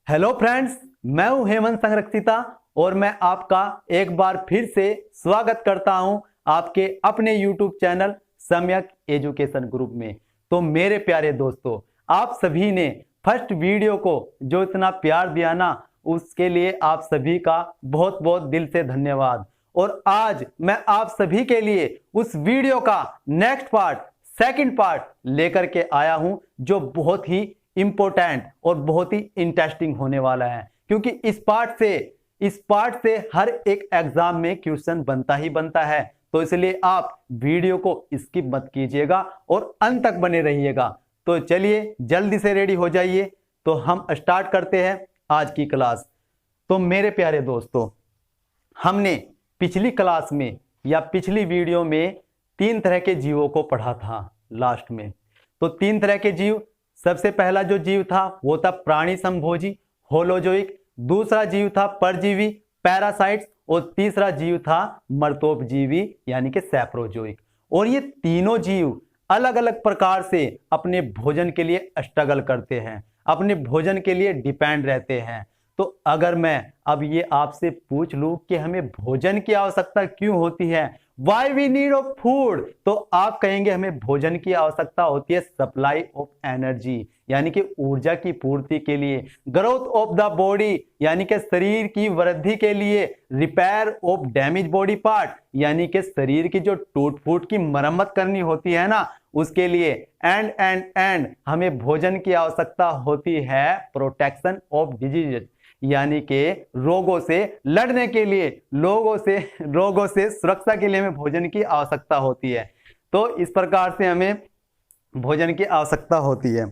Hello friends, मैं हूं हेमंत संरक्षिता और मैं आपका एक बार फिर से स्वागत करता हूं आपके अपने YouTube चैनल सम्यक एजुकेशन ग्रुप में। तो मेरे प्यारे दोस्तों, आप सभी ने फर्स्ट वीडियो को जो इतना प्यार दिया ना, उसके लिए आप सभी का बहुत बहुत दिल से धन्यवाद। और आज मैं आप सभी के लिए उस वीडियो का नेक्स्ट पार्ट, सेकंड पार्ट लेकर के आया हूं, जो बहुत ही इंपॉर्टेंट और बहुत ही इंटरेस्टिंग होने वाला है। क्योंकि इस पार्ट से हर एक एग्जाम में क्वेश्चन बनता ही बनता है। तो इसलिए आप वीडियो को स्किप मत कीजिएगा और अंत तक बने रहिएगा। तो चलिए जल्दी से रेडी हो जाइए, तो हम स्टार्ट करते हैं आज की क्लास। तो मेरे प्यारे दोस्तों, हमने पिछली क्लास में या पिछली वीडियो में 3 तरह के जीवों को पढ़ा था लास्ट में। तो 3 तरह के जीव, सबसे पहला जो जीव था वो था प्राणी संभोजी होलोजोइक, दूसरा जीव था परजीवी पैरासाइट्स, और तीसरा जीव था मर्तोपजीवी यानी कि सैप्रोजोइक। और ये तीनों जीव अलग अलग प्रकार से अपने भोजन के लिए स्ट्रगल करते हैं, अपने भोजन के लिए डिपेंड रहते हैं। तो अगर मैं अब ये आपसे पूछ लूं कि हमें भोजन की आवश्यकता क्यों होती है, why we need of food, तो आप कहेंगे हमें भोजन की आवश्यकता होती है सप्लाई ऑफ एनर्जी यानी कि ऊर्जा की पूर्ति के लिए, ग्रोथ ऑफ द बॉडी यानी कि शरीर की वृद्धि के लिए, repair of damage body part यानी कि शरीर की जो टूट फूट की मरम्मत करनी होती है ना, उसके लिए, एंड हमें भोजन की आवश्यकता होती है प्रोटेक्शन ऑफ डिजीज यानी कि रोगों से लड़ने के लिए, रोगों से सुरक्षा के लिए हमें भोजन की आवश्यकता होती है। तो इस प्रकार से हमें भोजन की आवश्यकता होती है।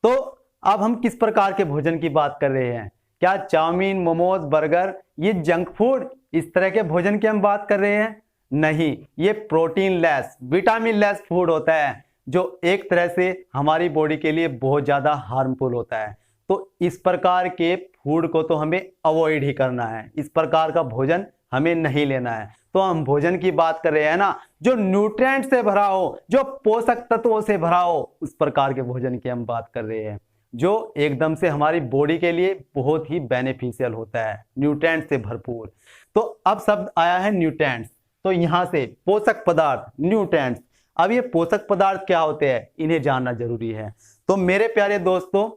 तो अब हम किस प्रकार के भोजन की बात कर रहे हैं? क्या चाउमीन, मोमोज, बर्गर ये जंक फूड, इस तरह के भोजन की हम बात कर रहे हैं? नहीं, ये protein less, vitamin less food होता है, जो एक तरह से हमारी बॉडी के लिए बहुत ज्यादा हार्मफुल होता है। तो इस प्रकार के फूड को तो हमें अवॉइड ही करना है, इस प्रकार का भोजन हमें नहीं लेना है। तो हम भोजन की बात कर रहे हैं ना, जो न्यूट्रिएंट से भरा हो, जो पोषक तत्वों से भरा हो, उस प्रकार के भोजन की हम बात कर रहे हैं, जो एकदम से हमारी बॉडी के लिए बहुत ही बेनिफिशियल होता है, न्यूट्रिएंट से भरपूर। तो अब शब्द आया है न्यूट्रिएंट्स, तो यहां से पोषक पदार्थ, न्यूट्रिएंट्स। अब ये पोषक पदार्थ क्या होते हैं, इन्हें जानना जरूरी है। तो मेरे प्यारे दोस्तों,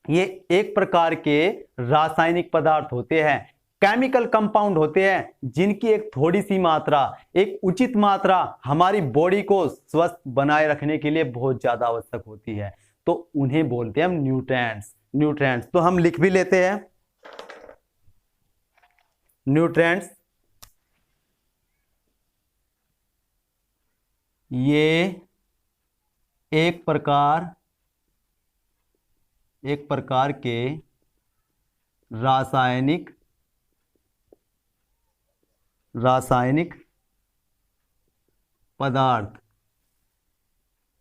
ये एक प्रकार के रासायनिक पदार्थ होते हैं, केमिकल कंपाउंड होते हैं, जिनकी एक थोड़ी सी मात्रा, एक उचित मात्रा हमारी बॉडी को स्वस्थ बनाए रखने के लिए बहुत ज्यादा आवश्यक होती है। तो उन्हें बोलते हैं हम न्यूट्रिएंट्स। तो हम लिख भी लेते हैं न्यूट्रिएंट्स। ये एक प्रकार के रासायनिक पदार्थ,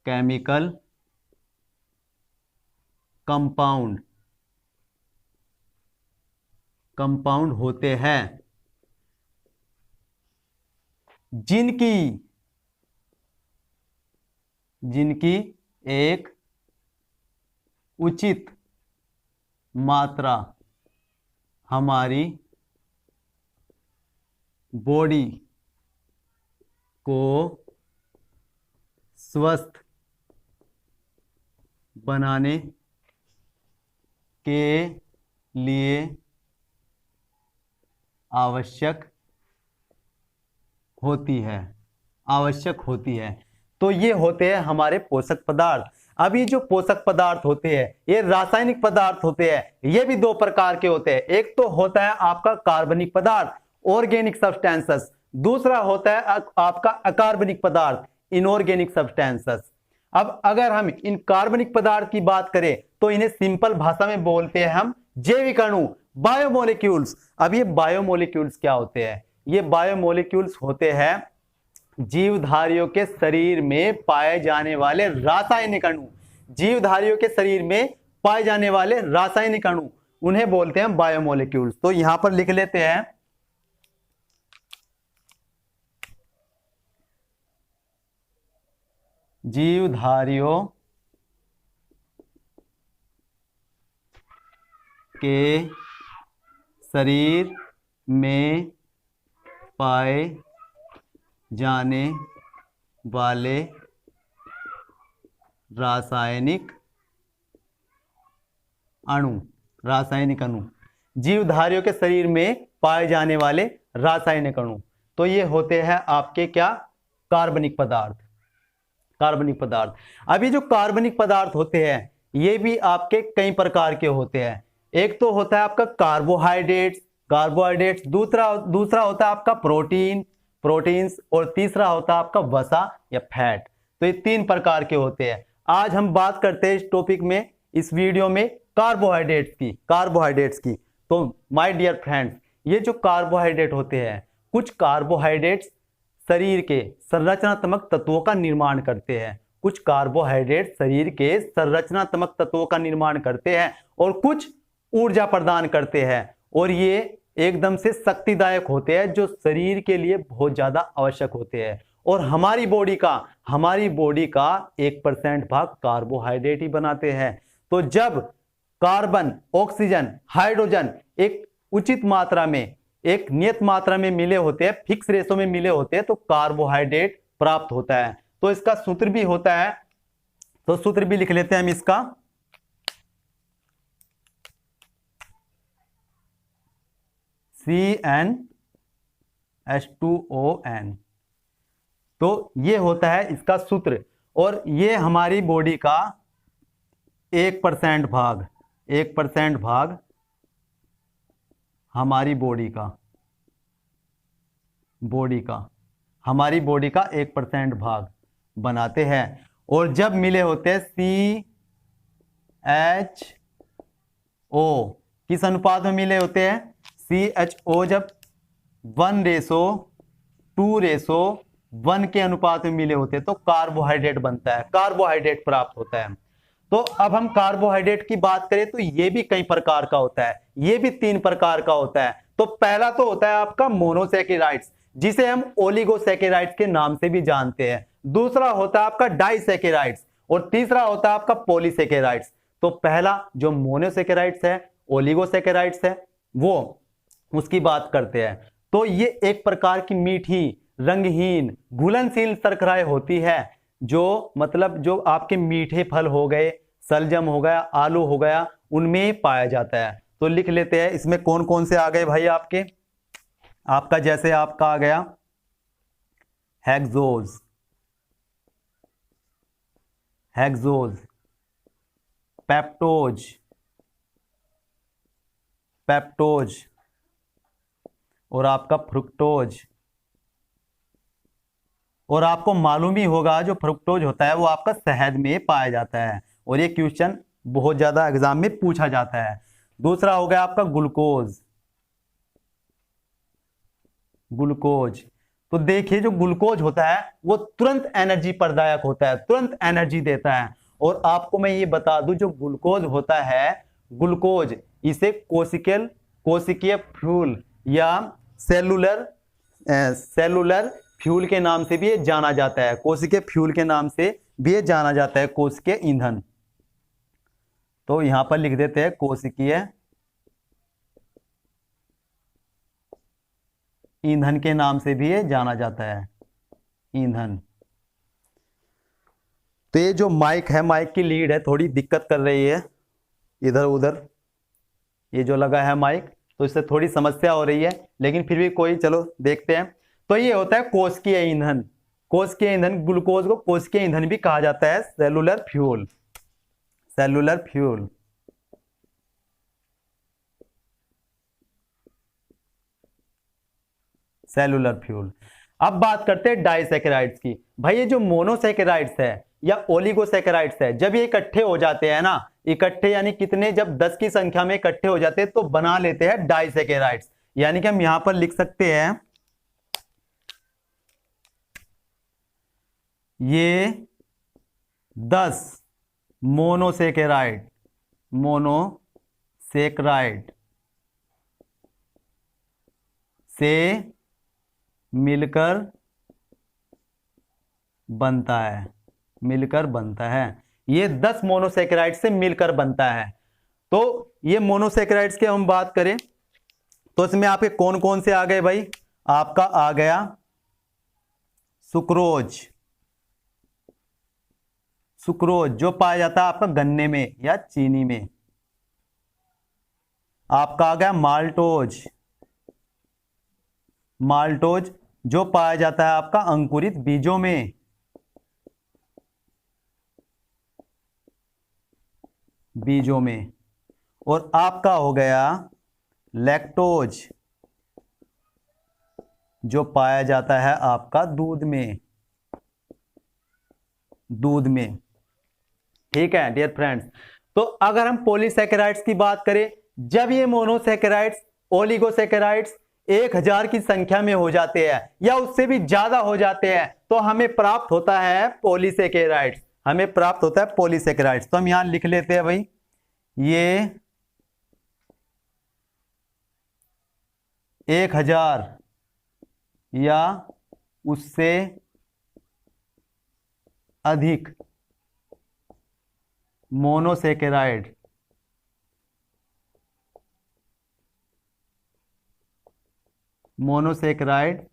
केमिकल कंपाउंड होते हैं, जिनकी एक उचित मात्रा हमारी बॉडी को स्वस्थ बनाने के लिए आवश्यक होती है। तो ये होते हैं हमारे पोषक पदार्थ। अब ये जो पोषक पदार्थ होते हैं, ये रासायनिक पदार्थ होते हैं। ये भी 2 प्रकार के होते हैं। एक तो होता है आपका कार्बनिक पदार्थ, ऑर्गेनिक सब्सटेंसेस, दूसरा होता है आपका अकार्बनिक पदार्थ, इनऑर्गेनिक सब्सटेंसेस। अब अगर हम इन कार्बनिक पदार्थ की बात करें तो इन्हें सिंपल भाषा में बोलते हैं हम जैविक अणु, बायोमोलिक्यूल्स। अब ये बायोमोलिक्यूल्स क्या होते हैं? ये बायोमोलिक्यूल्स होते हैं जीवधारियों के शरीर में पाए जाने वाले रासायनिक अणु, जीवधारियों के शरीर में पाए जाने वाले रासायनिक अणु, उन्हें बोलते हैं बायोमोलिक्यूल्स। तो यहां पर लिख लेते हैं जीवधारियों के शरीर में पाए जाने वाले रासायनिक अणु, जीवधारियों के शरीर में पाए जाने वाले रासायनिक अणु। तो ये होते हैं आपके क्या, कार्बनिक पदार्थ। अभी जो कार्बनिक पदार्थ होते हैं ये भी आपके कई प्रकार के होते हैं। एक तो होता है आपका कार्बोहाइड्रेट्स, दूसरा होता है आपका प्रोटीन्स, और तीसरा होता है आपका वसा या फैट। तो ये 3 प्रकार के होते हैं। आज हम बात करते हैं इस टॉपिक में, इस वीडियो में कार्बोहाइड्रेट्स की। तो माय डियर फ्रेंड्स, ये जो कार्बोहाइड्रेट होते हैं, कुछ कार्बोहाइड्रेट्स शरीर के संरचनात्मक तत्वों का निर्माण करते हैं, कुछ कार्बोहाइड्रेट शरीर के संरचनात्मक तत्वों का निर्माण करते हैं और कुछ ऊर्जा प्रदान करते हैं, और ये एकदम से शक्तिदायक होते हैं जो शरीर के लिए बहुत ज्यादा आवश्यक होते हैं। और हमारी बॉडी का 1% भाग कार्बोहाइड्रेट ही बनाते हैं। तो जब कार्बन, ऑक्सीजन, हाइड्रोजन एक उचित मात्रा में, एक नियत मात्रा में मिले होते हैं, फिक्स रेशो में मिले होते हैं, तो कार्बोहाइड्रेट प्राप्त होता है। तो इसका सूत्र भी होता है, तो सूत्र भी लिख लेते हैं हम इसका। CnH2ON। तो ये होता है इसका सूत्र, और ये हमारी बॉडी का 1% भाग हमारी बॉडी का 1% भाग बनाते हैं। और जब मिले होते हैं CHO, किस अनुपात में मिले होते हैं? CHO जब 1:2:1 के अनुपात में मिले होते हैं तो कार्बोहाइड्रेट बनता है, कार्बोहाइड्रेट प्राप्त होता है। तो अब हम कार्बोहाइड्रेट की बात करें तो ये भी कई प्रकार का होता है, ये भी 3 प्रकार का होता है। तो पहला तो होता है आपका मोनोसैकेराइड्स, जिसे हम ओलिगोसैकेराइड्स के नाम से भी जानते हैं। दूसरा होता है आपका डाइसैकेराइड्स, और तीसरा होता है आपका पॉलीसैकेराइड्स। तो पहला जो मोनोसैकेराइड्स है, ओलिगोसैकेराइड्स है, वो उसकी बात करते हैं। तो ये एक प्रकार की मीठी, रंगहीन, घुलनशील शर्कराएं होती है, जो मतलब जो आपके मीठे फल हो गए, सलजम हो गया, आलू हो गया, उनमें पाया जाता है। तो लिख लेते हैं इसमें कौन कौन से आ गए भाई आपका जैसे आपका आ गया हेक्सोज, पेप्टोज, और आपका फ्रुक्टोज। और आपको मालूम ही होगा जो फ्रुक्टोज होता है वो आपका शहद में पाया जाता है, और ये क्वेश्चन बहुत ज्यादा एग्जाम में पूछा जाता है। दूसरा हो गया आपका ग्लूकोज। तो देखिए जो ग्लूकोज होता है वो तुरंत एनर्जी प्रदायक होता है, तुरंत एनर्जी देता है। और आपको मैं ये बता दूं, जो ग्लूकोज होता है, ग्लूकोज इसे कोशिकीय फ्यूल या सेलुलर फ्यूल के नाम से भी ये जाना जाता है, कोशिकीय फ्यूल के नाम से भी ये जाना जाता है, कोशिकीय ईंधन। तो यहां पर लिख देते हैं कोशिकीय ईंधन के नाम से भी ये जाना जाता है, ईंधन। तो ये जो माइक है, माइक की लीड है थोड़ी दिक्कत कर रही है इधर उधर, ये जो लगा है माइक, तो इससे थोड़ी समस्या हो रही है, लेकिन फिर भी कोई, चलो देखते हैं। तो ये होता है कोशिकीय ईंधन। ग्लूकोज को कोशिकीय ईंधन भी कहा जाता है, सेलुलर फ्यूल। अब बात करते हैं डाइसैकेराइड्स की। भाई ये जो मोनोसैकेराइड्स है या ओलिगोसैकेराइड्स है, जब ये इकट्ठे हो जाते हैं ना, इकट्ठे यानी कितने, जब 10 की संख्या में इकट्ठे हो जाते हैं तो बना लेते हैं डाइसैकेराइड्स। यानी कि हम यहां पर लिख सकते हैं ये 10 मोनोसैकेराइड से मिलकर बनता है, ये 10 मोनोसैकेराइड से मिलकर बनता है। तो ये मोनोसेकेराइड्स के हम बात करें तो इसमें आपके कौन कौन से आ गए भाई? आपका आ गया सुक्रोज, सुक्रोज जो पाया जाता है आपका गन्ने में या चीनी में। आपका आ गया माल्टोज, माल्टोज जो पाया जाता है आपका अंकुरित बीजों में। बीजों में। और आपका हो गया लैक्टोज जो पाया जाता है आपका दूध में, दूध में। ठीक है डियर फ्रेंड्स। तो अगर हम पॉलीसैकेराइड्स की बात करें, जब ये मोनोसैकेराइड्स ओलिगोसैकेराइड्स 1000 की संख्या में हो जाते हैं या उससे भी ज्यादा हो जाते हैं तो हमें प्राप्त होता है पॉलीसैकेराइड्स, हमें प्राप्त होता है पॉलीसैकेराइड्स। तो हम यहां लिख लेते हैं भाई ये 1000 या उससे अधिक मोनोसैकेराइड मोनोसैकेराइड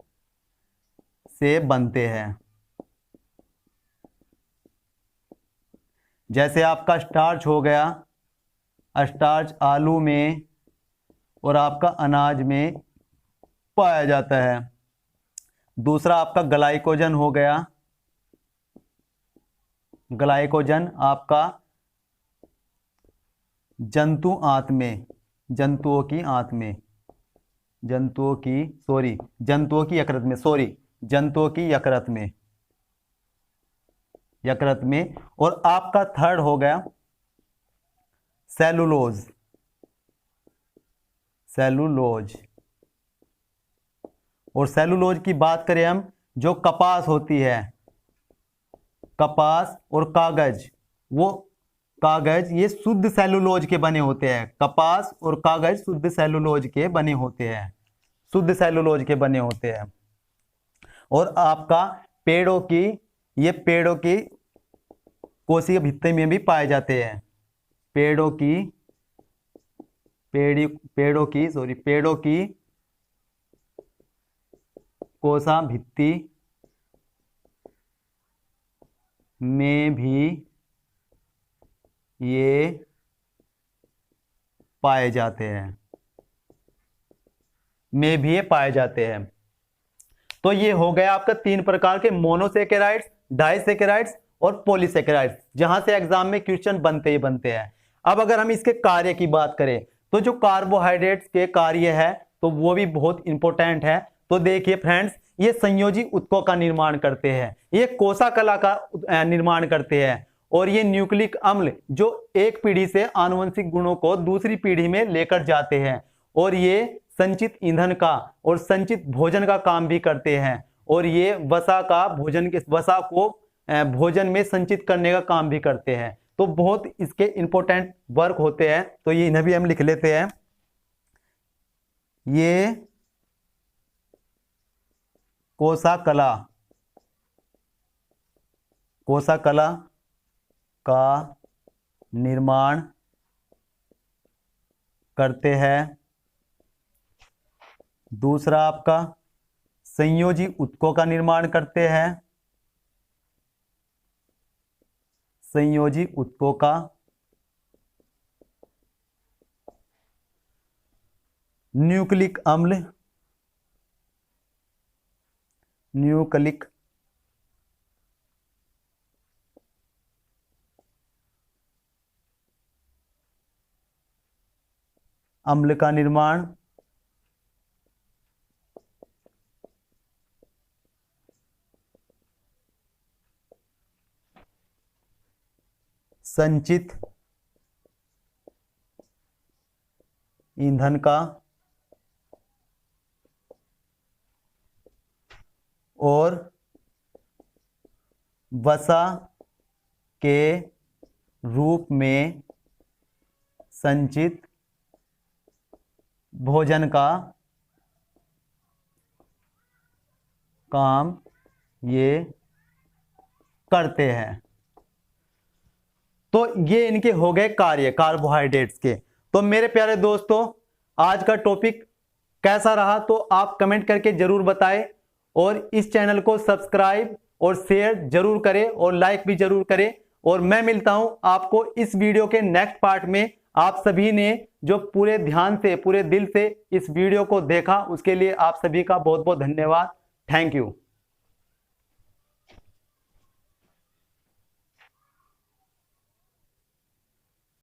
से बनते हैं। जैसे आपका स्टार्च हो गया, स्टार्च आलू में और आपका अनाज में पाया जाता है। दूसरा आपका ग्लाइकोजन हो गया, ग्लाइकोजन आपका जंतु आंत में, जंतुओं की आंत में, जंतुओं की यकृत में, जंतुओं की यकृत में, यकृत में। और आपका थर्ड हो गया सेलुलोज, सेलुलोज। और सेलुलोज की बात करें हम, जो कपास होती है, कपास और कागज, वो कागज ये शुद्ध सेलुलोज के बने होते हैं। कपास और कागज शुद्ध सेलुलोज के बने होते हैं, शुद्ध सेलुलोज के बने होते हैं। और आपका पेड़ों की, ये पेड़ों की कोशिका भित्ति में भी पाए जाते हैं। पेड़ों की कोशिका भित्ति में भी ये पाए जाते हैं, में भी ये पाए जाते हैं। तो ये हो गया आपका 3 प्रकार के मोनोसैकेराइड्स, डाइसैकेराइड्स और पॉलीसैकेराइड्स, जहां से एग्जाम में क्वेश्चन बनते ही बनते हैं। अब अगर हम इसके कार्य की बात करें तो जो कार्बोहाइड्रेट्स के कार्य है तो वो भी बहुत इंपॉर्टेंट है। तो देखिए फ्रेंड्स, ये संयोजी उत्तकों का निर्माण करते हैं, ये कोशिका का निर्माण करते हैं, और ये न्यूक्लिक अम्ल जो एक पीढ़ी से आनुवंशिक गुणों को दूसरी पीढ़ी में लेकर जाते हैं, और ये संचित ईंधन का और संचित भोजन का काम भी करते हैं, और ये वसा को भोजन में संचित करने का काम भी करते हैं। तो बहुत इसके इंपॉर्टेंट वर्क होते हैं, तो ये इन्हें भी हम लिख लेते हैं। ये कोशिका का निर्माण करते हैं। दूसरा आपका संयोजी उत्तकों का निर्माण करते हैं, संयोजी उत्तकों का। न्यूक्लिक अम्ल, न्यूक्लिक अम्ल का निर्माण संचित ईंधन का और वसा के रूप में संचित भोजन का काम ये करते हैं। तो ये इनके हो गए कार्य कार्बोहाइड्रेट्स के। तो मेरे प्यारे दोस्तों, आज का टॉपिक कैसा रहा तो आप कमेंट करके जरूर बताएं और इस चैनल को सब्सक्राइब और शेयर जरूर करें और लाइक भी जरूर करें। और मैं मिलता हूं आपको इस वीडियो के नेक्स्ट पार्ट में। आप सभी ने जो पूरे ध्यान से, पूरे दिल से इस वीडियो को देखा, उसके लिए आप सभी का बहुत बहुत धन्यवाद। Thank you.